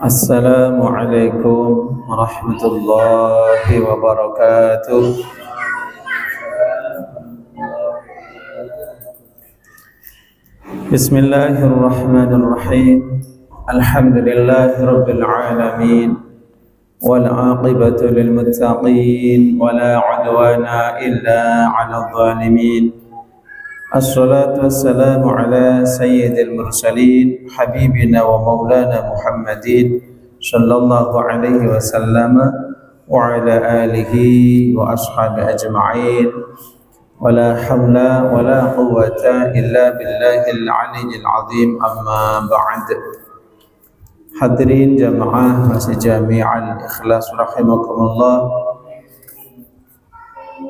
Assalamualaikum warahmatullahi wabarakatuh. Bismillahirrahmanirrahim. Alhamdulillahi rabbil alamin. Wal aqibatu lil muttaqin wa la 'udwana illa 'alal zalimin. Assalatu wassalamu ala sayyidil mursalin habibina wa maulana Muhammadin sallallahu alaihi wasallam wa ala alihi wa ashabi ajma'in wa la hawla wa la quwwata illa billahil aliyyil azim amma ba'd. Hadirin jamaah Masjid Jami'al Ikhlas rahimakumullah.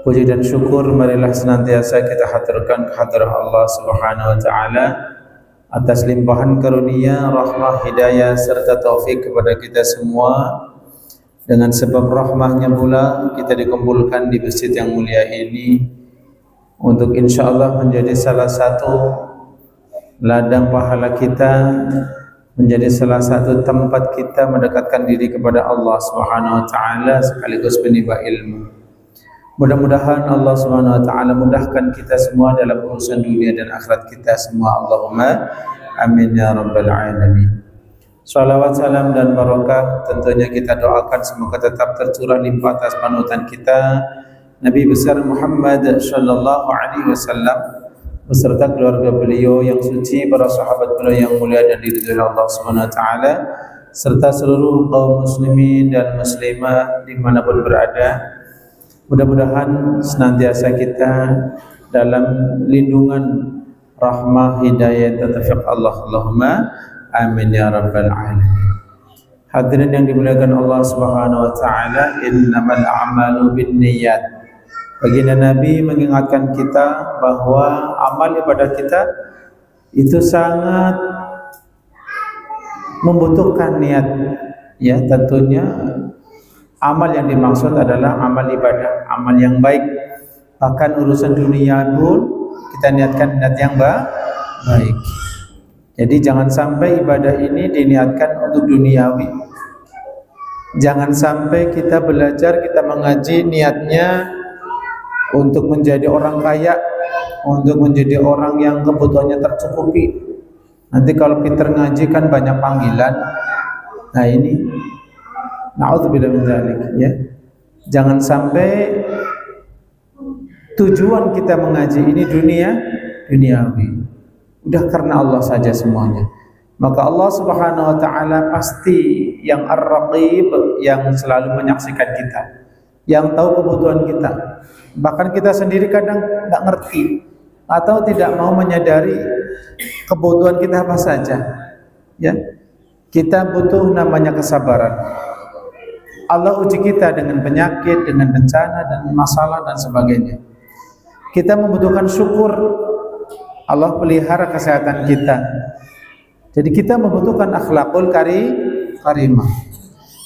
Puji dan syukur marilah senantiasa kita haturkan kehadirat Allah Subhanahu wa taala atas limpahan karunia, rahmah, hidayah serta taufik kepada kita semua. Dengan sebab rahmahnya pula kita dikumpulkan di masjid yang mulia ini untuk insyaallah menjadi salah satu ladang pahala kita, menjadi salah satu tempat kita mendekatkan diri kepada Allah Subhanahu wa taala sekaligus menimba ilmu. Mudah-mudahan Allah Subhanahu wa taala mudahkan kita semua dalam urusan dunia dan akhirat kita semua. Allahumma amin ya rabbal alamin. Salawat, salam dan barakah tentunya kita doakan semoga tetap tercurah limpah atas panutan kita Nabi besar Muhammad sallallahu alaihi wasallam beserta keluarga beliau yang suci, para sahabat beliau yang mulia dan diridhoi Allah Subhanahu wa taala serta seluruh kaum muslimin dan muslimah dimanapun berada. Mudah-mudahan senantiasa kita dalam lindungan rahmah, hidayah, taufik Allah. Allahumma amin ya rabbal alamin. Hadirin yang dimuliakan Allah Subhanahu wa taala, innamal a'malu binniyat. Baginda Nabi mengingatkan kita bahwa amal ibadah kita itu sangat membutuhkan niat. Ya, tentunya amal yang dimaksud adalah amal ibadah, amal yang baik. Bahkan urusan dunia pun kita niatkan niat yang baik. Jadi jangan sampai ibadah ini diniatkan untuk duniawi. Jangan sampai kita belajar, kita mengaji niatnya untuk menjadi orang kaya, untuk menjadi orang yang kebutuhannya tercukupi. Nanti kalau pinter ngaji kan banyak panggilan. Nah ini na'udzubillah min dzalik, ya. Jangan sampai tujuan kita mengaji ini duniawi. Udah karena Allah saja semuanya. Maka Allah Subhanahu wa taala pasti yang Ar-Raqib, yang selalu menyaksikan kita, yang tahu kebutuhan kita. Bahkan kita sendiri kadang enggak ngerti atau tidak mau menyadari kebutuhan kita apa saja. Ya. Kita butuh namanya kesabaran. Allah uji kita dengan penyakit, dengan bencana, dan masalah, dan sebagainya. Kita membutuhkan syukur. Allah pelihara kesehatan kita. Jadi kita membutuhkan akhlakul karimah.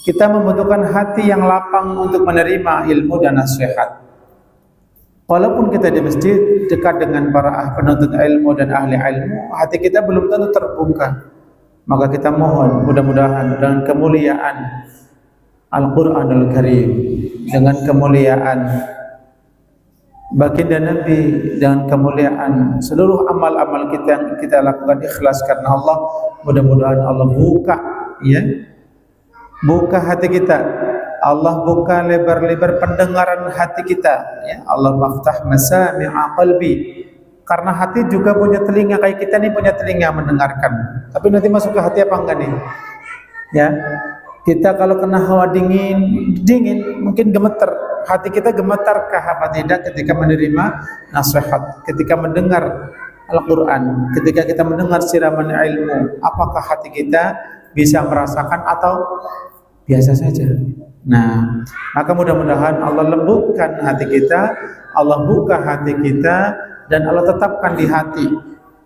Kita membutuhkan hati yang lapang untuk menerima ilmu dan nasihat. Walaupun kita di masjid dekat dengan para penuntut ilmu dan ahli ilmu, hati kita belum tentu terbuka. Maka kita mohon mudah-mudahan dengan kemuliaan Al-Quranul Karim, dengan kemuliaan baginda Nabi, dengan kemuliaan seluruh amal-amal kita yang kita lakukan ikhlas karena Allah, mudah-mudahan Allah buka hati kita. Allah buka lebar-lebar pendengaran hati kita, ya. Allah maftah masami'a qalbi. Karena hati juga punya telinga, kayak kita nih punya telinga mendengarkan. Tapi nanti masuk ke hati apa enggak nih? Ya. Kita kalau kena hawa dingin mungkin gemeter. Hati kita gemetarkah apa tidak ketika menerima nasihat, ketika mendengar Al-Quran, ketika kita mendengar siraman ilmu? Apakah hati kita bisa merasakan atau biasa saja? Nah, maka mudah-mudahan Allah lembutkan hati kita, Allah buka hati kita, dan Allah tetapkan di hati,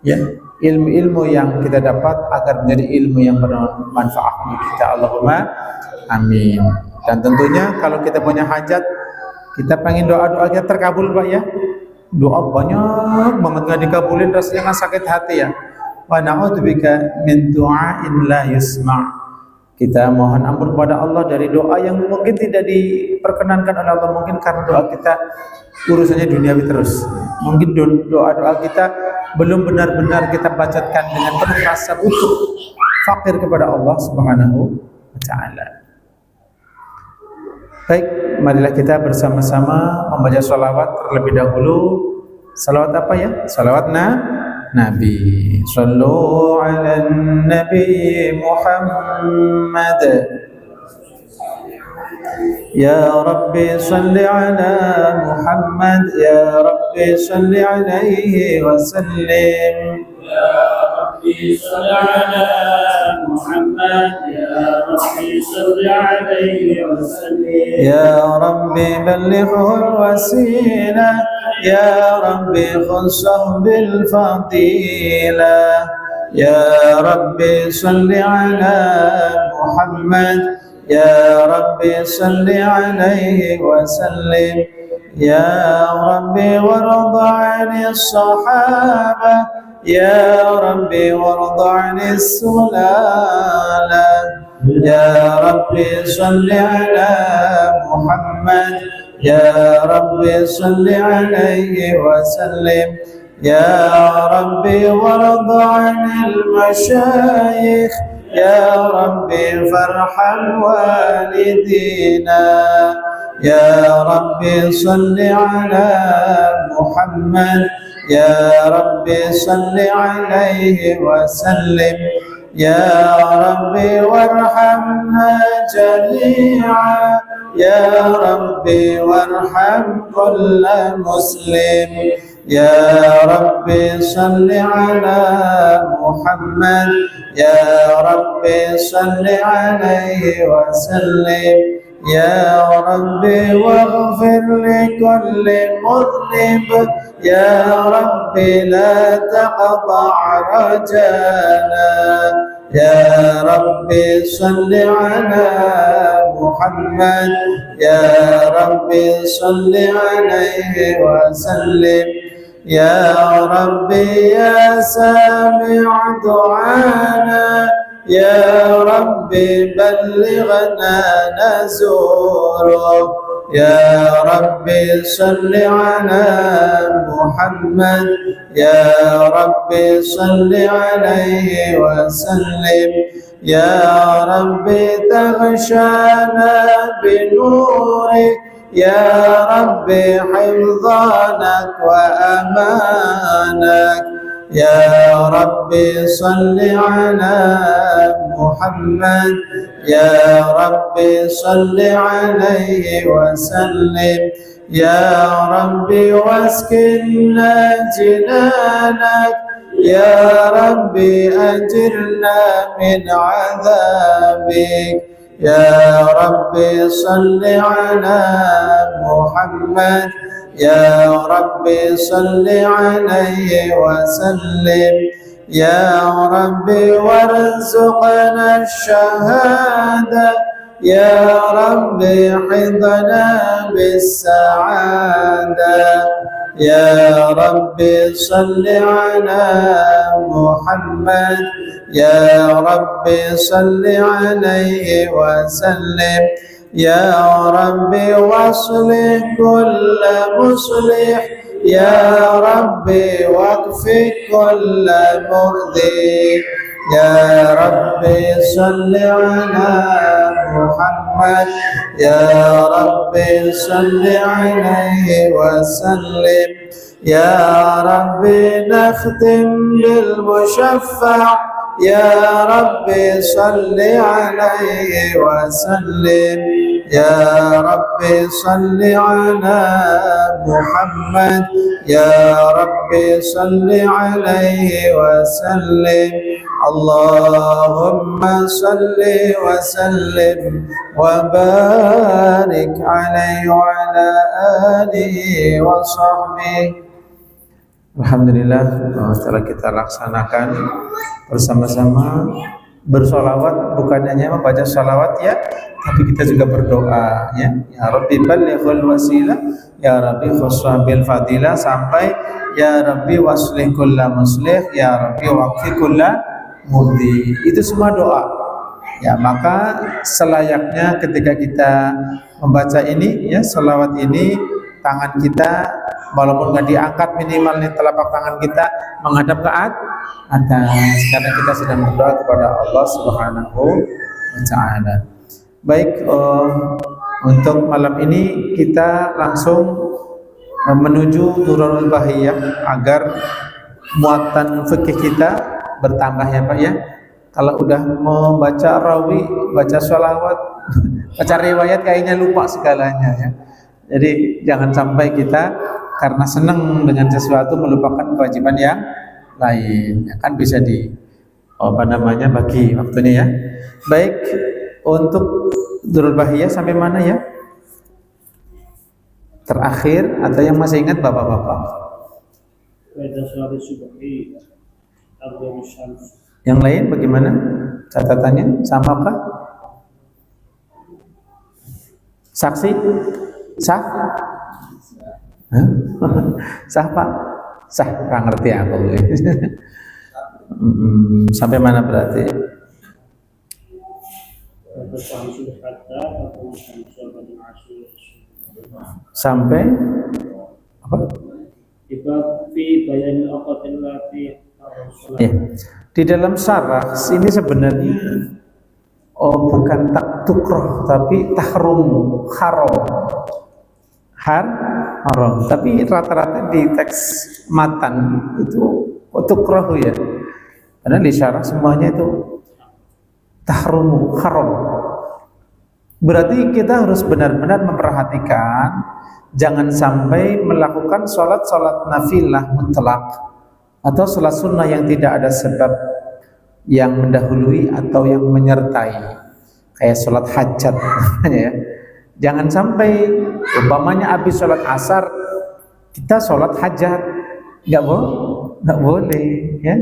ya, ilmu-ilmu yang kita dapat agar menjadi ilmu yang bermanfaat bagi kita. Allahumma amin. Dan tentunya kalau kita punya hajat, kita pengen doa-doa kita terkabul, Pak, ya. Doa banyak banget nggak dikabulin, rasanya kan sakit hati, ya. Wa na'udzubika min du'ain la yusma'. Kita mohon ampun kepada Allah dari doa yang mungkin tidak diperkenankan oleh Allah, mungkin karena doa kita urusannya duniawi terus. Mungkin doa-doa kita belum benar-benar kita bacakan dengan penuh rasa butuh, fakir kepada Allah Subhanahu wa taala. Baik, marilah kita bersama-sama membaca sholawat terlebih dahulu. Salawat apa ya? Salawat Nabi. Sallu ala Nabi Muhammad. Ya Rabbi salli ala Muhammad. Ya Rabbi salli alaihi wa sallim. Ya Rabbi salli ala Muhammad. Ya Rabbi salli alaihi wa sallim. Ya Rabbi ballighu al-wasilah. Ya Rabbi khussah bil fadilah. Ya Rabbi salli ala Muhammad. Ya Rabbi salli alaihi wa sallim. Ya Rabbi warda 'anis sahabah. Ya Rabbi warda 'anis sulalah. Ya Rabbi salli ala Muhammad. Ya Rabbi salli alaihi wa sallim. Ya Rabbi warda 'anil masyayikh. Ya Rabbi farham walidina. Ya Rabbi salli ala Muhammad. Ya Rabbi salli alaihi wa sallim. Ya Rabbi warhamna jami'a. Ya Rabbi warham kulla muslim. Ya Rabbi salli ala Muhammad. Ya Rabbi salli alaihi wa sallim. Ya Rabbi waghfir li kulli mudhnib. Ya Rabbi la taqta' rajana. Ya Rabbi salli ala Muhammad. Ya Rabbi salli alaihi wa sallim. Ya Rabbi ya sami' du'ana. Ya Rabbi ballighna nazuru. Ya Rabbi salli ala Muhammad. Ya Rabbi salli alaihi wa sallim. Ya Rabbi taghshana binurik. Ya Rabbi hifdhanak wa amanak. Ya Rabbi salli ala Muhammad. Ya Rabbi salli alaihi wa sallim. Ya Rabbi waskinna jinanak. Ya Rabbi ajirna min azabik. Ya Rabbi salli ala Muhammad. Ya Rabbi salli alaihi wa sallim. Ya Rabbi warzuqna syahada. Ya Rabbi hidna bis sa'ada. Ya Rabbi salli ala Muhammad. Ya Rabbi salli alaihi wa sallim. Ya Rabbi waslih kulla muslih. Ya Rabbi wakfi kulla mu'dhi. Ya Rabbi salli ala Muhammad. Ya Rabbi salli alaihi wa sallim. Ya Rabbi nakhtim bil mushaffa'. Ya Rabbi salli alaihi wa sallim. Ya Rabbi salli ala Muhammad. Ya Rabbi salli alaihi wa sallim. Allahumma salli wa sallim wa barik alaihi wa ala alihi wa sahbihi. Alhamdulillah, setelah kita laksanakan bersama-sama bersolawat, bukan hanya membaca solawat ya, tapi kita juga berdoa ya. Ya Rabbi ballighul wasilah, ya Rabbi khussah bil fadilah, sampai ya Rabbi waslih kulla muslih, ya Rabbi waqfi kulla mudhi. Itu semua doa. Ya, maka selayaknya ketika kita membaca ini, ya, sholawat ini, tangan kita walaupun nggak diangkat, minimal nih telapak tangan kita menghadap ke atas, karena kita sedang berdoa kepada Allah Subhanahu wa Ta'ala. Baik, untuk malam ini kita langsung menuju Durarul Bahiyah agar muatan fikih kita bertambah, ya Pak ya. Kalau udah membaca rawi, baca sholawat, baca riwayat kayaknya lupa segalanya ya. Jadi jangan sampai kita karena senang dengan sesuatu melupakan kewajiban yang lain. Ya, kan bisa bagi waktunya ya. Baik, untuk Durul Bahiyah sampai mana ya? Terakhir atau yang masih ingat bapak-bapak? Yang lain bagaimana? Catatannya sama kah? Saksi? Sah? Hah? Sah Pak? Sah, nggak ngerti aku. Sampai mana berarti? Sampai apa? Ya. Di dalam syarah ini sebenarnya bukan tak tukroh tapi tahrum, haram, tapi rata-rata di teks matan itu tukroh ya, karena di syarah semuanya itu tahrum, haram. Berarti kita harus benar-benar memperhatikan jangan sampai melakukan sholat nafilah mutlak atau sholat sunnah yang tidak ada sebab yang mendahului atau yang menyertai, kayak sholat hajat ya. Jangan sampai umpamanya habis sholat asar kita sholat hajat, nggak boleh ya.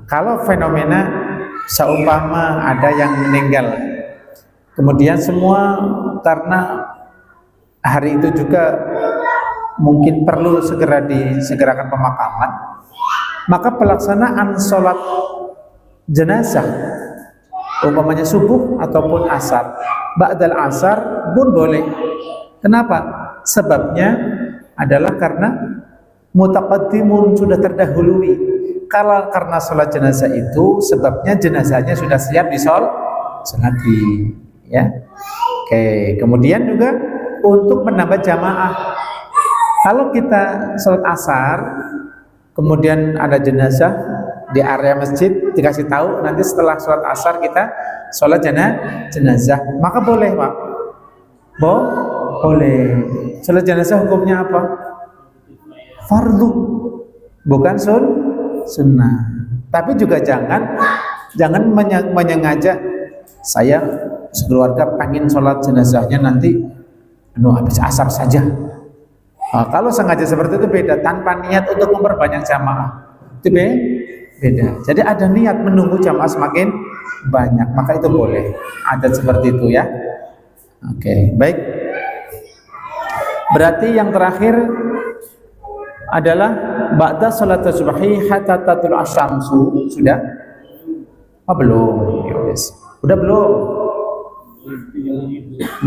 Kalau fenomena seumpama ada yang meninggal, kemudian semua karena hari itu juga mungkin perlu segera disegerakan pemakaman, maka pelaksanaan sholat jenazah umpamanya subuh ataupun asar, ba'dal asar pun boleh. Kenapa? Sebabnya adalah karena mutaqaddimun, sudah terdahului. Kalau karena sholat jenazah itu sebabnya jenazahnya sudah siap disolati ya. Oke, kemudian juga untuk menambah jamaah, kalau kita sholat asar kemudian ada jenazah di area masjid, dikasih tahu nanti setelah sholat asar kita sholat jenazah, maka boleh Pak, boleh. Sholat jenazah hukumnya apa? Fardu, bukan sunnah. Tapi juga jangan menyengaja saya sekeluarga pengen sholat jenazahnya nanti habis asar saja. Kalau sengaja seperti itu beda, tanpa niat untuk memperbanyak jamaah itu beda. Jadi ada niat menunggu jamaah semakin banyak, maka itu boleh. Ada seperti itu ya. Oke, baik. Berarti yang terakhir adalah ba'da salat subhi hatta tatul asyamsu. Sudah? Belum. Yes. Udah belum?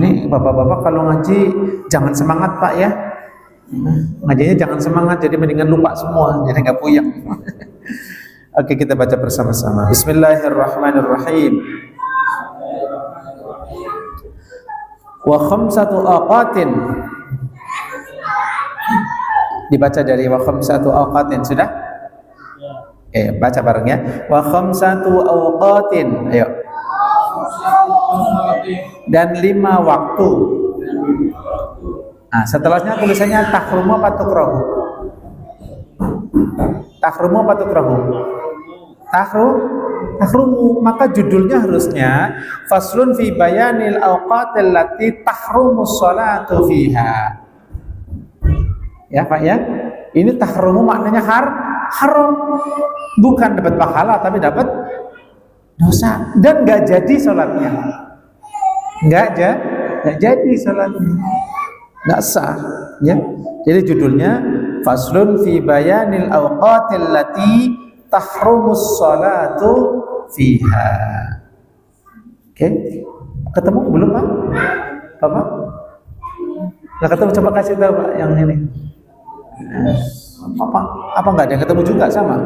Ini bapak-bapak kalau ngaji jangan semangat Pak ya. Ngajinya jangan semangat, jadi mendingan lupa semua, jadi nggak puyeng. Oke, kita baca bersama-sama. Bismillahirrahmanirrahim. Wa khamsatu awqatin. Dibaca dari wa khamsatu awqatin, sudah? Baca bareng ya. Wa khamsatu awqatin. Ayo. Dan 5 waktu. Nah, setelahnya tulisannya tahrumu apa tukrahu? Tahrumu apa tukrahu? Tahrumu. Maka judulnya harusnya faslun fi bayanil awqatil lati tahrumu sholatu fiha. Ya Pak ya. Ini tahrumu maknanya haram. Bukan dapat pahala tapi dapat dosa, dan nggak jadi sholatnya. Nggak jadi sholatnya. Nggak sah ya. Jadi judulnya faslun fi bayanil awqatil lati tahrumus sholatu fiha. Oke, ketemu belum Pak? Bapak? Nggak ketemu, coba kasih tahu Pak yang ini. Apa nggak ada yang ketemu juga sama?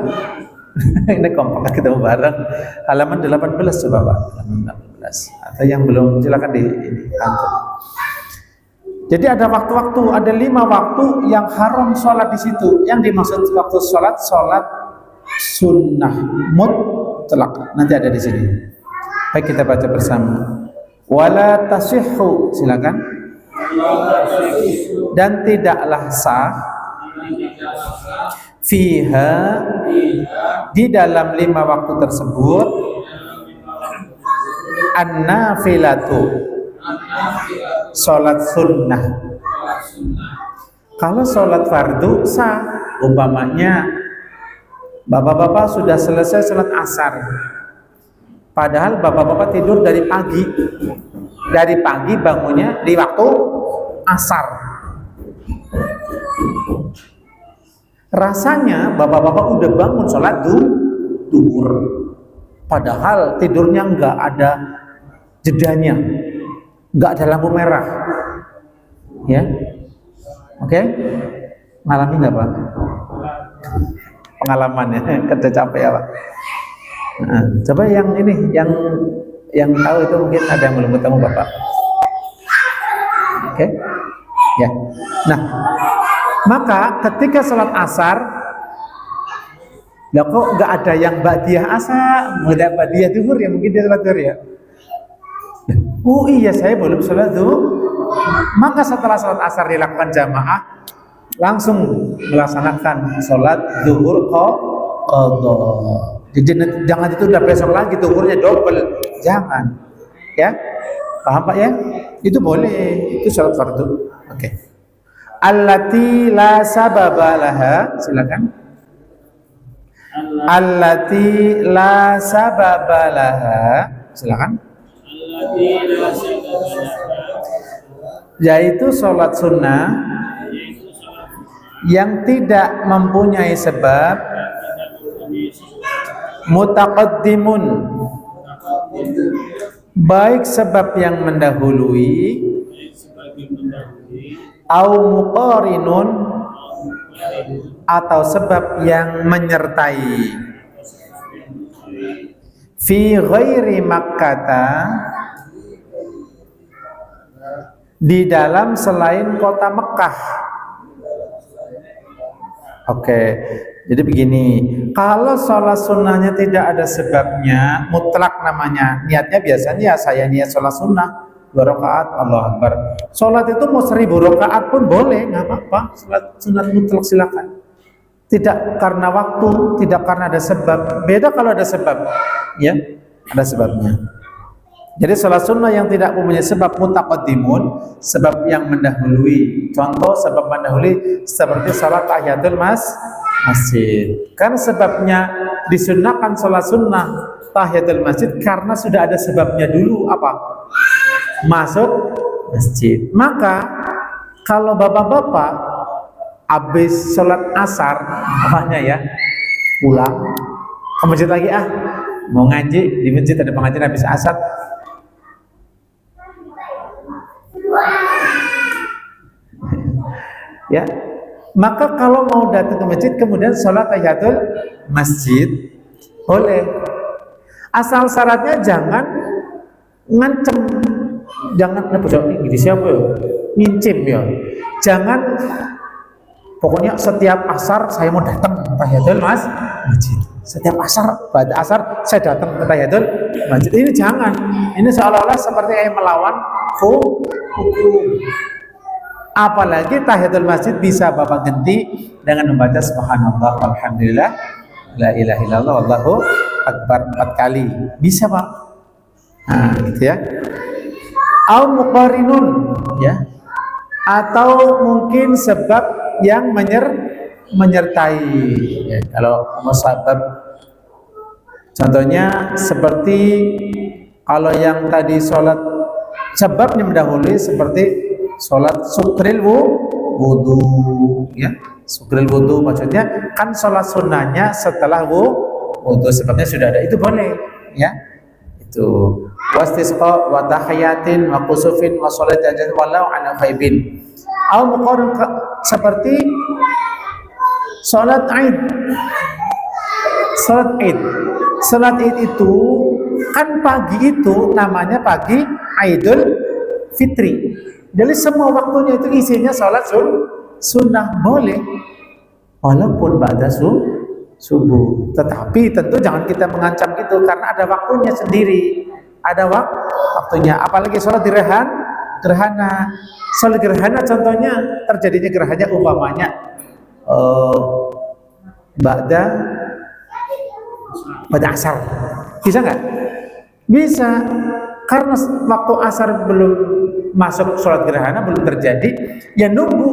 Ini kompak ketemu bareng. Halaman 18 coba Pak, halaman 18. Atau yang belum silakan di kantor. Jadi ada waktu-waktu, ada 5 waktu yang haram sholat di situ. Yang dimaksud waktu sholat sunnah mutlak. Nanti ada di sini. Baik, kita baca bersama. Wala tasihhu, silakan. Dan tidaklah sah fiha, di dalam 5 waktu tersebut, an-nafilatu, sholat sunnah. Kalau sholat fardu sah, umpamanya bapak-bapak sudah selesai sholat asar, padahal bapak-bapak tidur dari pagi. Dari pagi bangunnya di waktu asar. Rasanya bapak-bapak udah bangun sholat duhur, padahal tidurnya nggak ada jedanya, nggak ada lampu merah, ya, oke? Ngalami nggak Pak? Pengalamannya, kerja capek ya Pak. Nah, coba yang ini, yang tahu itu mungkin ada yang belum ketemu Bapak, oke? Ya, nah, maka ketika sholat asar, ya kok nggak ada yang ba'diyah asar, nggak ada ba'diyah duhur ya, mungkin dia sholat duhur ya. Oh iya, saya belum sholat duhur. Maka setelah sholat asar dilakukan jamaah, langsung melaksanakan sholat duhur qadha. Jadi jangan ditunda besok lagi duhurnya double, jangan. Ya, paham Pak ya? Itu boleh, itu sholat fardu. Oke. Allati la sababa laha, silakan. Allati la sababa laha, silakan. Yaitu sholat sunnah yang tidak mempunyai sebab, mutaqaddimun, baik sebab yang mendahului, au muqarinun, atau sebab yang menyertai, fi ghairi Makkah, di dalam selain kota Mekah. Oke, jadi begini, kalau sholat sunnahnya tidak ada sebabnya, mutlak namanya, niatnya biasanya saya niat sholat sunnah 2 rakaat, Allah Akbar. Sholat itu mau 1000 rakaat pun boleh, nggak apa-apa. Sholat sunat mutlak silakan. Tidak karena waktu, tidak karena ada sebab. Beda kalau ada sebab, ya, ada sebabnya. Jadi sholat sunnah yang tidak mempunyai sebab, mutaqaddimun, sebab yang mendahului. Contoh sebab mendahului seperti sholat tahiyatul masjid. Kan sebabnya disunnahkan sholat sunnah tahiyatul masjid karena sudah ada sebabnya dulu, apa? Masuk masjid. Maka kalau bapak-bapak habis sholat asar, apanya ya, pulang ke masjid lagi, mau ngaji di masjid, ada pengajian habis asar, ya, maka kalau mau datang ke masjid kemudian sholat tahiyatul masjid boleh, asal syaratnya jangan ngancem, jangan ini siapa ya, ngincim ya, jangan pokoknya setiap asar saya mau datang ke tahiyatul masjid, setiap asar pada asar saya datang ke tahiyatul masjid, ini jangan, ini seolah-olah seperti melawan hukum. Apalagi tahiyatul masjid bisa Bapak ganti dengan membaca subhanallah walhamdulillah la ilaha illallah wallahu akbar 4 kali. Bisa Pak. Nah, gitu ya. Au muqarinun, ya. Atau mungkin sebab yang menyertai. Ya, kalau musabab, contohnya seperti kalau yang tadi sholat sebabnya mendahului seperti sholat sukril wudu, ya, sukril wudu maksudnya kan sholat sunnahnya setelah wudu, sebabnya sudah ada, itu boleh, ya, itu. wastisqa wa tahiyatin wa kusufin wa salat hajat walau ala ghaibin. Au muqarrab seperti salat Id. Salat Id. Salat Id itu kan pagi itu namanya pagi Idul Fitri. Jadi semua waktunya itu isinya salat sunnah, boleh walaupun ba'da subuh. Tetapi tentu jangan kita mengancam gitu karena ada waktunya sendiri. Ada waktunya, apalagi sholat gerhana. Sholat gerhana contohnya terjadinya gerhana umpamanya pada asar. Bisa nggak? Bisa, karena waktu asar belum masuk sholat gerhana, belum terjadi, ya nunggu.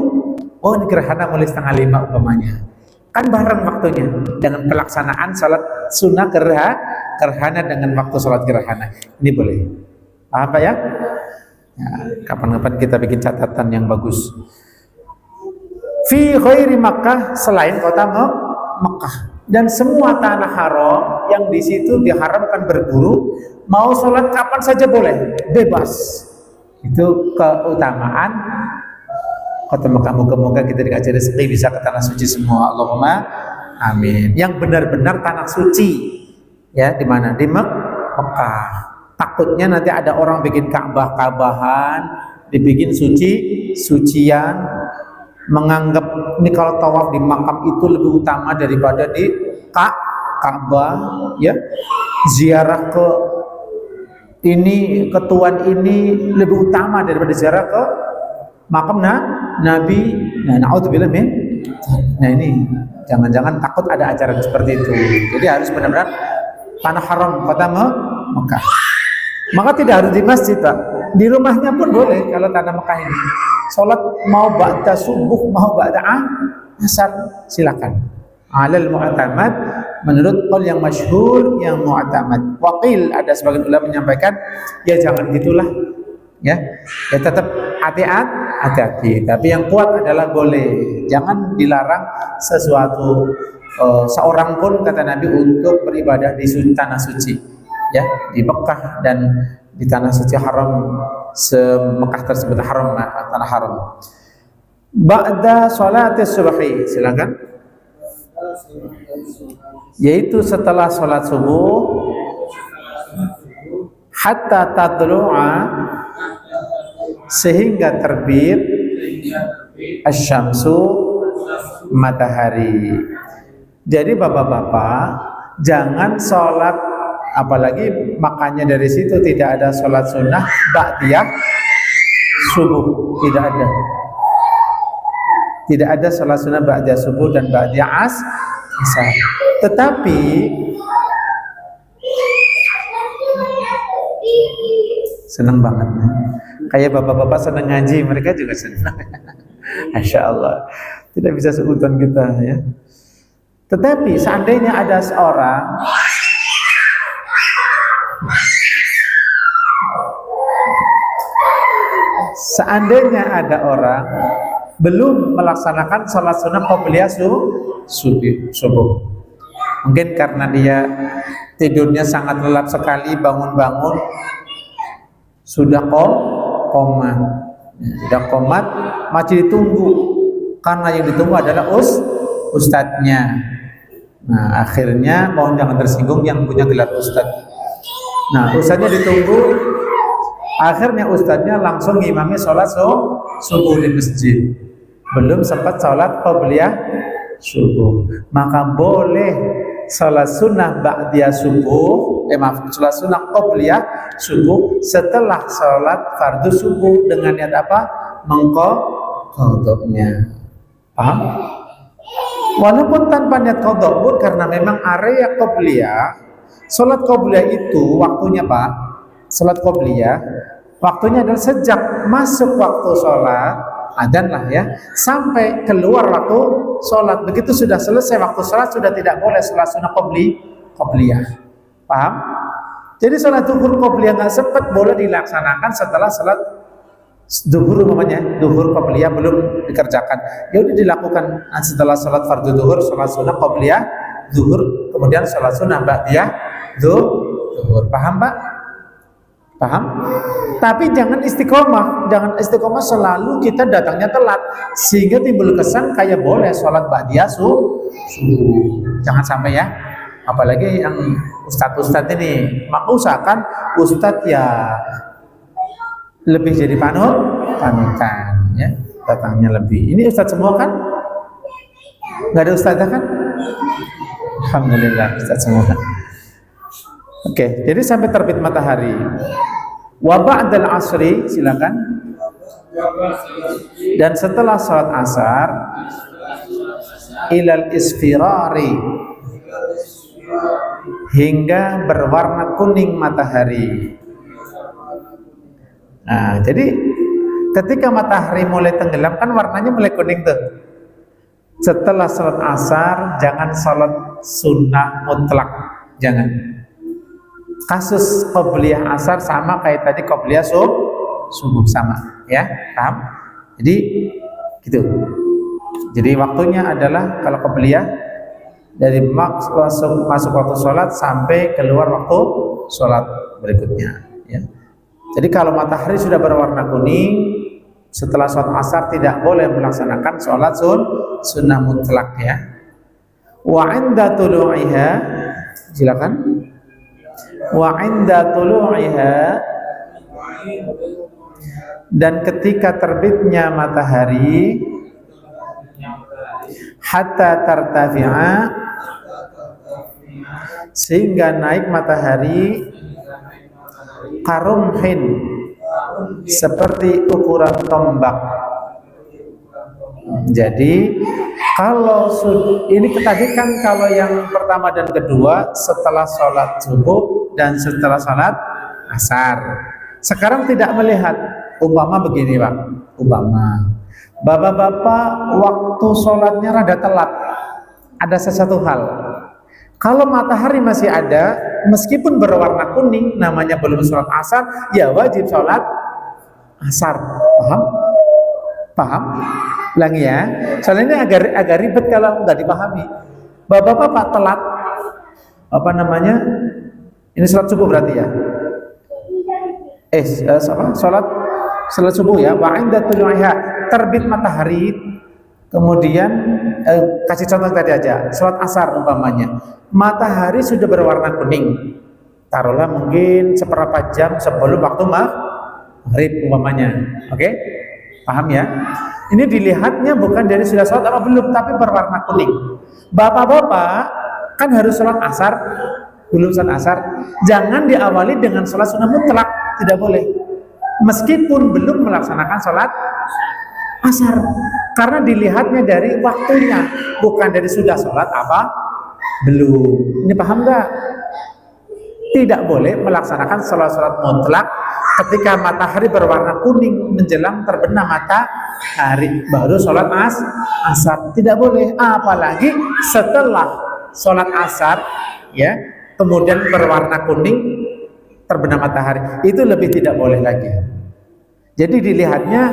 Oh, ini gerhana mulai 4:30 umpamanya. Kan bareng waktunya dengan pelaksanaan sholat sunnah gerhana dengan waktu sholat gerhana. Ini boleh. Apa ya? Ya, kapan-kapan kita bikin catatan yang bagus. Fi ghairi Makkah, selain kota Makkah, dan semua tanah haram yang di situ diharamkan berburu, mau sholat kapan saja boleh, bebas. Itu keutamaan kota Makkah. Moga-moga kita dikasih rezeki bisa ke tanah suci semua. Allahumma amin. Yang benar-benar tanah suci, ya, di mana? Di Mekah. Takutnya nanti ada orang bikin Ka'bahan, dibikin sucian, menganggap ini kalau tawaf di makam itu lebih utama daripada di Ka'bah, ya. Ziarah ke ini, ke tuan ini lebih utama daripada ziarah ke makam Nabi. Nah, naudzubillah min. Nah, ini jangan-jangan takut ada ajaran seperti itu. Jadi harus benar-benar tanah haram kota Mekah. Maka tidak harus di masjid, Pak. Di rumahnya pun boleh kalau tanah Mekah ini. Salat mau ba'da subuh, mau ba'da asar, silakan. Alal mu'tamad, menurut qaul yang masyhur, yang mu'tamad. Waqil, ada sebagian ulama menyampaikan, ya jangan gitulah. Ya tetap hati-hati. Tapi yang kuat adalah boleh. Jangan dilarang sesuatu seorang pun, kata Nabi, untuk beribadah di tanah suci. Ya, di Mekah dan di tanah suci haram, se-Mekah tersebut haram, tanah haram. Ba'da sholatis subhi, silakan. Yaitu setelah sholat subuh, hatta tadlu'a, sehingga terbit asyamsu, matahari. Jadi bapak-bapak jangan sholat, apalagi makanya dari situ tidak ada sholat sunnah ba'diyah subuh, tidak ada sholat sunnah ba'diyah subuh dan ba'diyah asar. Tetapi senang banget, kayak bapak-bapak senang ngaji, mereka juga senang. Masya Allah, tidak bisa seutuhan kita, ya. Tetapi seandainya ada seorang belum melaksanakan sholat sunnah qabliyah subuh, mungkin karena dia tidurnya sangat lelap sekali, bangun-bangun sudah komat, masih ditunggu, karena yang ditunggu adalah ustadznya. Nah, akhirnya mohon jangan tersinggung yang punya gelar ustadz. Nah, ustadznya ditunggu, akhirnya ustadznya langsung ngimami sholat subuh di masjid, belum sempat sholat qabliyah subuh. Maka boleh sholat sunnah ba'diyah subuh, sholat sunnah qabliyah subuh setelah sholat fardu subuh dengan niat apa? Mengqadha'nya. Paham? Walaupun tanpa niat qadha' pun, karena memang area qabliyah, sholat qabliyah itu waktunya, Pak, sholat qabliyah waktunya adalah sejak masuk waktu sholat, adzan lah ya, sampai keluar waktu sholat. Begitu sudah selesai waktu sholat, sudah tidak boleh sholat sunnah qabliyah. Paham? Jadi sholat zuhur qabliyah nggak sempat boleh dilaksanakan setelah sholat zuhur, umpamanya zuhur qabliyah belum dikerjakan, ya udah dilakukan setelah sholat fardu zuhur, sholat sunnah qabliyah zuhur, kemudian sholat sunnah ba'diyah zuhur. Paham, Pak? Paham? Tapi jangan istiqomah selalu kita datangnya telat sehingga timbul kesan kayak boleh sholat ba'diyah subuh. Jangan sampai ya. Apalagi yang ustadz ini, maka usahakan ustadz ya lebih jadi panutan ya, datangnya lebih. Ini ustadz semua kan? Nggak ada ustadznya kan? Alhamdulillah ustadz semua kan. Oke, jadi sampai terbit matahari. Wa ba'dal asri, silakan. Dan setelah salat asar ilal isfirari, hingga berwarna kuning matahari. Nah, jadi ketika matahari mulai tenggelam kan warnanya mulai kuning tuh. Setelah salat asar jangan salat sunnah mutlak, jangan. Kasus qobliyah asar sama kayak tadi qobliyah subuh sama, ya, paham? Jadi gitu. Jadi waktunya adalah kalau qobliyah dari masuk waktu sholat sampai keluar waktu sholat berikutnya, ya. Jadi kalau matahari sudah berwarna kuning setelah sholat asar tidak boleh melaksanakan sholat sunnah mutlak, ya. Wa 'inda tulu'iha, silakan. Wa 'inda tulu'iha, dan ketika terbitnya matahari, hatta tartafi'a, sehingga naik matahari, karumhin, seperti ukuran tombak. Jadi kalau ini tadi kan kalau yang pertama dan kedua setelah sholat subuh dan setelah sholat asar. Sekarang tidak melihat, umpama begini Pak, umpama bapak-bapak waktu sholatnya rada telat, ada sesuatu hal. Kalau matahari masih ada, meskipun berwarna kuning, namanya belum sholat asar, ya wajib sholat asar. Paham? Paham? Ulangi ya. Soalnya ini agak ribet kalau nggak dipahami. Bapak-bapak telat, apa namanya? Ini sholat subuh berarti ya? Sholat subuh ya. Wa 'inda tulu'iha, terbit matahari. Kemudian kasih contoh tadi aja, sholat asar umpamanya, matahari sudah berwarna kuning, taruhlah mungkin seperempat jam sebelum waktu maghrib umpamanya, oke? Paham ya? Ini dilihatnya bukan dari sudah sholat apa belum, tapi berwarna kuning. Bapak-bapak kan harus sholat asar, belum sholat asar, jangan diawali dengan sholat sunnah mutlak, tidak boleh, meskipun belum melaksanakan sholat asar, karena dilihatnya dari waktunya, bukan dari sudah sholat apa belum. Ini paham nggak? Tidak boleh melaksanakan sholat mutlak ketika matahari berwarna kuning menjelang terbenam matahari baru sholat asar, tidak boleh. Apalagi setelah sholat asar, ya, kemudian berwarna kuning terbenam matahari, itu lebih tidak boleh lagi. Jadi dilihatnya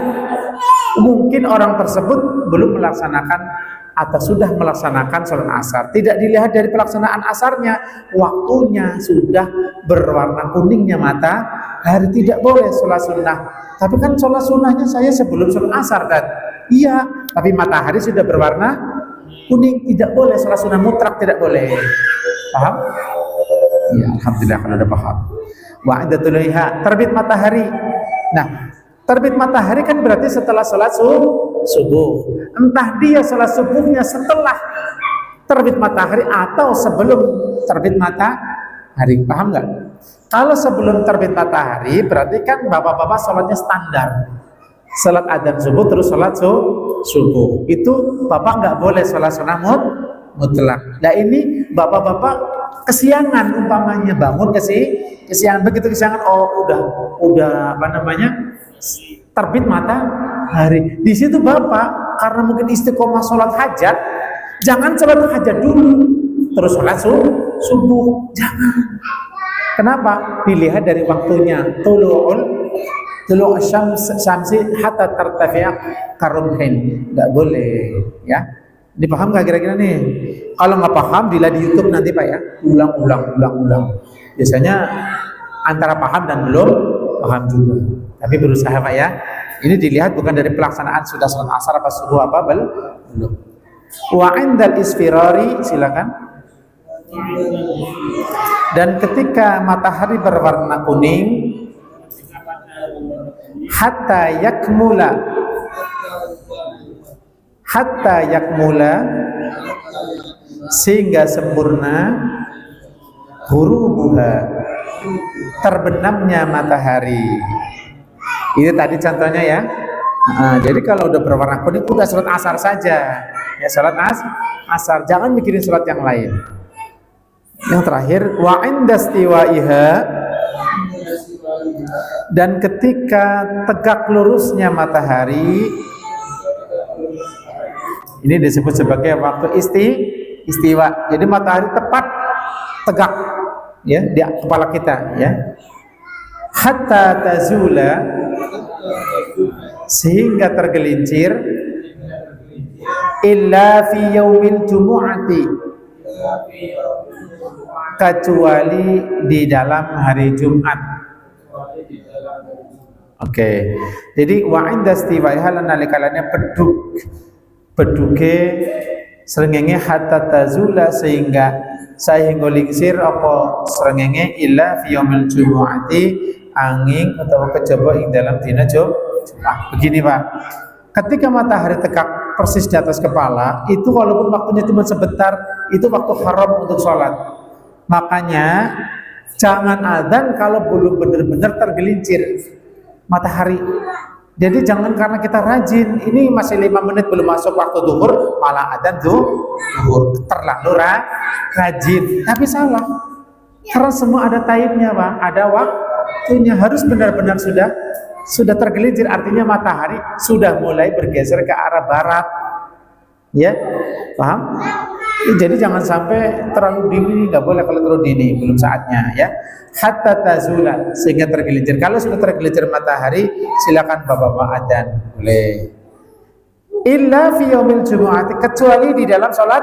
mungkin orang tersebut belum melaksanakan atau sudah melaksanakan sholat asar, tidak dilihat dari pelaksanaan asarnya, waktunya sudah berwarna kuningnya matahari, tidak boleh sholat sunnah. Tapi kan sholat sunnahnya saya sebelum sholat asar kan? Iya, tapi matahari sudah berwarna kuning, tidak boleh sholat sunnah mutlak, tidak boleh. Paham? Ya, alhamdulillah kalau udah paham. Wa 'inda tulu'iha, terbit matahari. Nah, terbit matahari kan berarti setelah sholat subuh. Entah dia sholat subuhnya setelah terbit matahari atau sebelum terbit matahari. Paham nggak? Kalau sebelum terbit matahari berarti kan bapak-bapak sholatnya standar, sholat adzan subuh terus sholat subuh. Itu bapak nggak boleh sholat sunnah mutlak. Nah ini bapak-bapak kesiangan umpamanya, bangun kesiangan, begitu kesiangan, oh udah apa namanya, terbit matahari. Di situ bapak karena mungkin istiqomah sholat hajat, jangan sholat hajat dulu terus sholat subuh, jangan. Kenapa? Dilihat dari waktunya, tulu'u syamsi hatta tartafi'a karumhin, nggak boleh, ya. Dipaham nggak kira-kira nih? Kalau nggak paham, dilihat di YouTube nanti Pak ya, ulang. Biasanya antara paham dan belum paham juga. Tapi berusaha Pak ya. Ini dilihat bukan dari pelaksanaan sudah sholat asar apa subuh apa belum. Wa indal isfirari, silakan. Dan ketika matahari berwarna kuning, hatta yakmula sehingga sempurna ghurubuha, terbenamnya matahari. Ini tadi contohnya ya. Jadi kalau udah berwarna kuning udah sholat asar saja. Ya sholat asar, jangan mikirin sholat yang lain. Yang terakhir, wa indastiwaiha, dan ketika tegak lurusnya matahari, ini disebut sebagai waktu istiwa. Jadi matahari tepat tegak ya di kepala kita ya. Hatta tazula, sehingga tergelincir, illa fi yaumil jumu'ati, kecuali di dalam hari Jumat. Oke. Jadi wa inda istiwaiha lan nalikalane peduke srengenge hatta tazula, sehingga lingsir apa srengenge illa fi yaumil jumu'ati, angin atau kejaba ing dalam dina Jumat. Begini Pak, ketika matahari tegak persis di atas kepala, itu walaupun waktunya cuma sebentar, itu waktu haram untuk sholat. Makanya jangan adzan kalau belum benar-benar tergelincir matahari. Jadi jangan karena kita rajin, ini masih 5 menit belum masuk waktu zuhur, malah adzan zuhur, terlalu rajin. Tapi salah, karena semua ada taimnya Pak, ada waktunya, harus benar-benar sudah tergelincir, artinya matahari sudah mulai bergeser ke arah barat. Ya, paham? Jadi jangan sampai terlalu dini, nggak boleh kalau terlalu dini, belum saatnya ya. Hatta tazula, sehingga tergelincir. Kalau sudah tergelincir matahari, silakan bapak-bapak adzan, boleh. Illa fi yaumil jumu'ati, kecuali di dalam sholat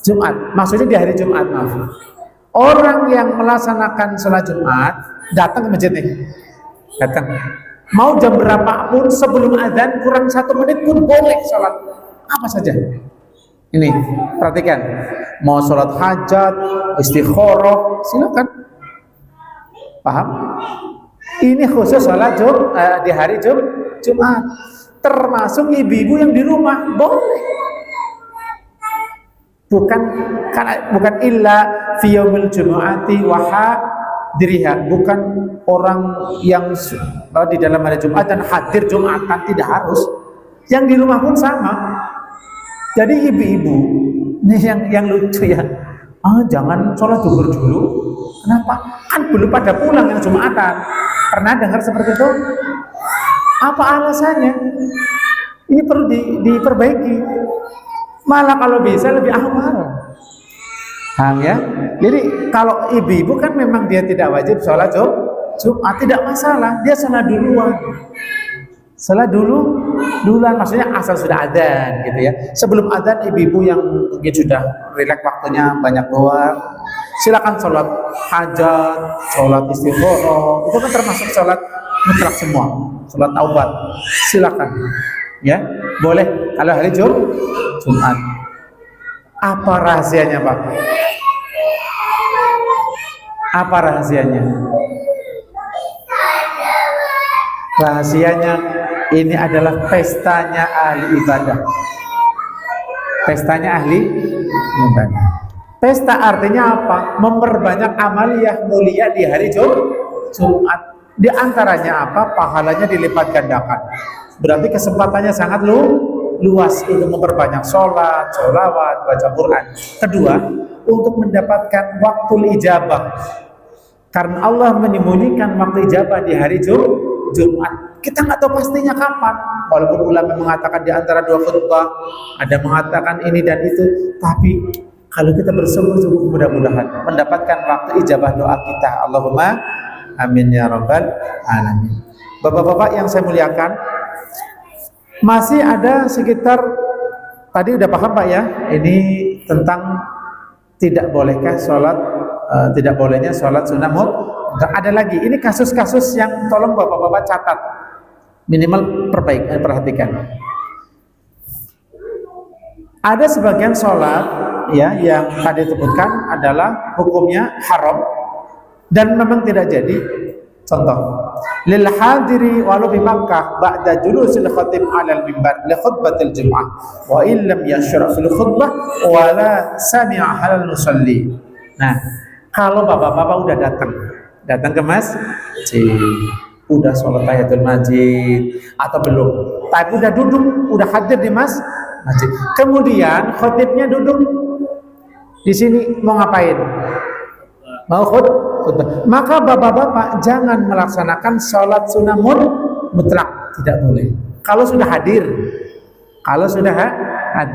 Jumat. Maksudnya di hari Jumat, maaf. Orang yang melaksanakan sholat Jumat datang ke masjid nih. Datang. Mau jam berapapun sebelum adzan, kurang 1 menit pun boleh sholat apa saja. Ini perhatikan, mau sholat hajat, istikharah, silakan. Paham? Ini khusus sholat di hari Jumat. Termasuk ibu-ibu yang di rumah boleh. Bukan illa fi yaumil jumu'ati wa diriha, bukan orang yang di dalam hari Jumat dan hadir Jumatan, tidak harus. Yang di rumah pun sama. Jadi ibu-ibu ini yang lucu ya. Jangan sholat zuhur dulu. Kenapa? Kan belum pada pulang yang Jumatan. Pernah dengar seperti itu? Apa alasannya? Ini perlu diperbaiki. Malah kalau bisa lebih awal. Paham ya? Jadi kalau ibu-ibu kan memang dia tidak wajib sholat Jumat, tidak masalah, dia sholat duluan. Sholat duluan, maksudnya asal sudah adzan gitu ya. Sebelum adzan ibu-ibu yang mungkin sudah rileks waktunya banyak luar, silakan sholat hajat, sholat istikharah, itu kan termasuk sholat mutlak semua, sholat taubat, silakan ya, boleh kalau hari Jumat. Apa rahasianya Pak? Apa rahasianya? Rahasianya ini adalah pestanya ahli ibadah. Pestanya ahli ibadah. Pesta artinya apa? Memperbanyak amaliyah mulia di hari Jumat. Di antaranya apa? Pahalanya dilipat gandakan. Berarti kesempatannya sangat luas untuk memperbanyak sholat, sholawat, baca Quran. Kedua, untuk mendapatkan waktu ijabah. Karena Allah menyembunyikan waktu ijabah di hari Jumat. Kita nggak tahu pastinya kapan. Walaupun ulama mengatakan di antara 2 khutbah, ada mengatakan ini dan itu, tapi kalau kita bersungguh-sungguh mudah-mudahan mendapatkan waktu ijabah doa kita. Allahumma amin ya rabbal alamin. Bapak-bapak yang saya muliakan, masih ada sekitar, tadi udah paham Pak ya, ini tentang tidak bolehnya sholat sunnah Ada lagi, ini kasus-kasus yang tolong bapak-bapak catat, minimal perhatikan. Ada sebagian sholat ya yang tadi disebutkan adalah hukumnya haram dan memang tidak jadi. Contoh, lil hadiri walau bi Makkah ba'da julusil khatib 'alal mimbar li khutbatil jum'ah wa illam yashra' fil khutbah wa la sami'a halal nusalli. Nah, kalau bapak-bapak udah datang ke masjid, udah sholat tahiyatul masjid atau belum, tapi udah duduk, udah hadir di masjid, kemudian khatibnya duduk di sini, mau ngapain? Mau khutbah. Maka bapak-bapak jangan melaksanakan sholat sunnah mutlak, tidak boleh. Kalau sudah hadir,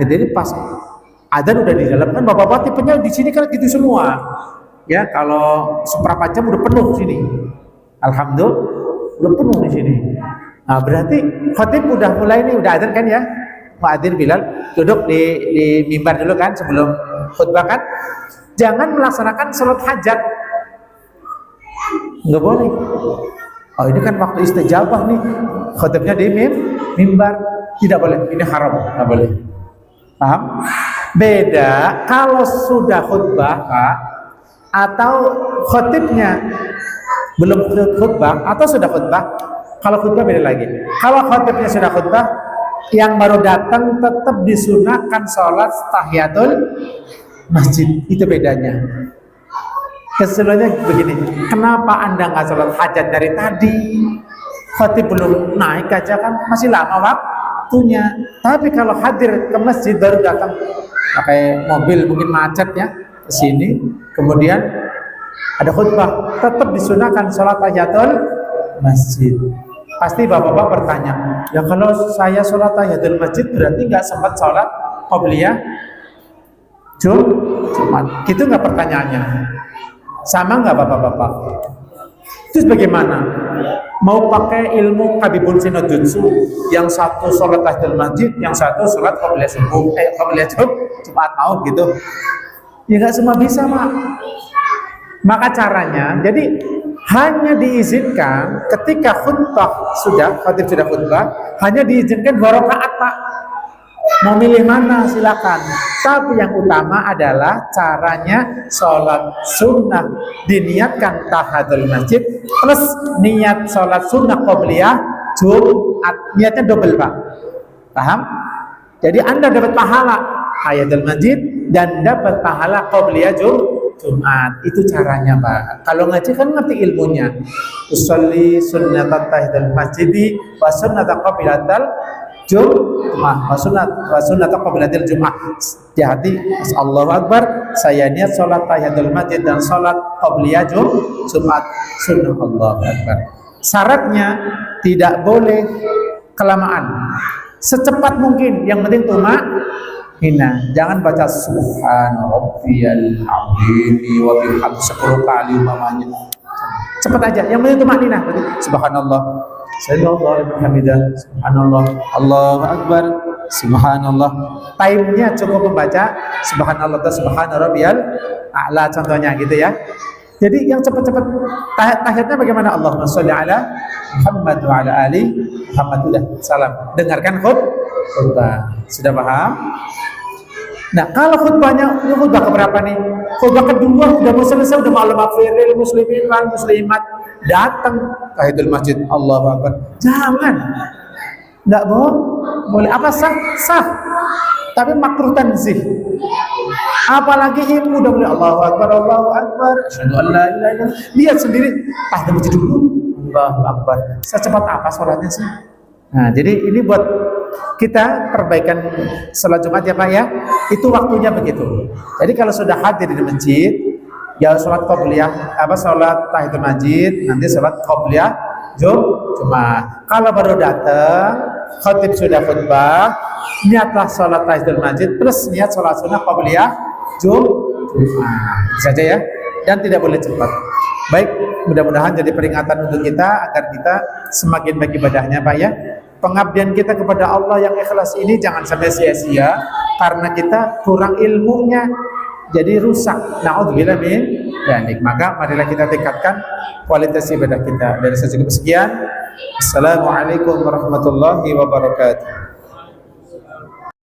jadi pas adzan udah di dalam, kan bapak-bapak tipenya di sini kan gitu semua. Ya, kalau seberapa jam udah penuh sini. Alhamdulillah udah penuh di sini. Nah, berarti khatib udah mulai nih, udah adzan kan ya? Muadzin Bilal duduk di mimbar dulu kan sebelum khutbah kan? Jangan melaksanakan sholat hajat, nggak boleh. Oh, ini kan waktu istijabah nih, khutbahnya di mimbar, tidak boleh. Ini haram, nggak boleh. Paham? Beda kalau sudah khutbah Pak, atau khutibnya belum khutbah atau sudah khutbah. Kalau khutbah beda lagi. Kalau khutibnya sudah khutbah, yang baru datang tetap disunahkan sholat tahiyatul masjid, itu bedanya. Keseluruhannya begini, kenapa anda nggak sholat hajat dari tadi? Khatib belum naik aja kan, masih lama waktunya. Tapi kalau hadir ke masjid baru datang, pakai mobil mungkin macet ya ke sini, kemudian ada khutbah, tetap disunahkan sholat tahiyatul masjid. Pasti bapak-bapak bertanya, ya kalau saya sholat tahiyatul masjid berarti nggak sempat sholat qobliyah Jumat. Gitu nggak pertanyaannya? Sama nggak bapak-bapak? Terus bagaimana? Mau pakai ilmu kabibul sinojutsu, yang satu sholat tahiyatul masjid, yang satu sholat qobliyah subuh, qobliyah Jumat mau gitu? Ya nggak semua bisa, Mak. Maka caranya, jadi hanya diizinkan ketika khutbah khatib sudah khutbah, hanya diizinkan 2 rakaat, Pak. Mau milih mana silakan. Tapi yang utama adalah caranya sholat sunnah diniatkan tahiyatul masjid plus niat sholat sunnah qobliyah Jumat. Niatnya double, Pak. Paham? Jadi Anda dapat pahala tahiyatul masjid dan dapat pahala qobliyah Jumat. Itu caranya, Pak. Kalau ngaji kan ngerti ilmunya. Usolli sunnatan tahiyatul masjidi wa sunnatan qobliyatal Jumat, sunat qabilatil Jumat. Hati-hati, Allahu Akbar, saya niat sholat tahiyatul masjid dan sholat qabliyah Jumat, sunnah. Allahu Akbar. Syaratnya tidak boleh kelamaan, secepat mungkin. Yang penting tumakninah. Jangan baca subhana rabbiyal azim wa bihamdihi 10 kali umpamanya. Cepat aja, yang penting tumakninah. Subhanallah, subhanallah, Allahu Akbar, subhanallah. Time-nya cukup membaca subhanallah atau subhana rabbiyal a'la contohnya gitu ya. Jadi yang cepat-cepat tahiyatnya bagaimana? Allahumma sholli ala Muhammad wa ala ali Muhammad. Udah, salam. Dengarkan khutbah. Sudah paham? Nah, kalau khutbahnya, ini khutbah keberapa nih? Khutbah kedua udah mau selesai, udah malam akhiril muslimin wal muslimat, datang tahiyatul masjid, Allahu Akbar. Jangan, nggak boleh. Apa sah, tapi makruh tanzih. Apalagi ilmu udah boleh Allahu Akbar, asyhadu an la ilaha illallah. Lihat sendiri, tahiyatul masjid dulu, Allahu Akbar. Secepat apa sholatnya sih? Nah, jadi ini buat kita perbaikan sholat Jumat ya Pak ya. Itu waktunya begitu. Jadi kalau sudah hadir di masjid, ya sholat qobliyah, sholat tahiyatul masjid, nanti sholat qobliyah Jumat. Kalau baru datang, khatib sudah khutbah, niatlah sholat tahiyatul masjid plus niat sholat sunnah qobliyah Jumat. Bisa aja ya. Dan tidak boleh cepat. Baik, mudah-mudahan jadi peringatan untuk kita agar kita semakin baik ibadahnya Pak ya. Pengabdian kita kepada Allah yang ikhlas ini jangan sampai sia-sia karena kita kurang ilmunya. jadi rusak. Naudzubillah min dzalik. Maka marilah kita tingkatkan kualitas ibadah kita. Dari saya cukup sekian. Assalamualaikum warahmatullahi wabarakatuh.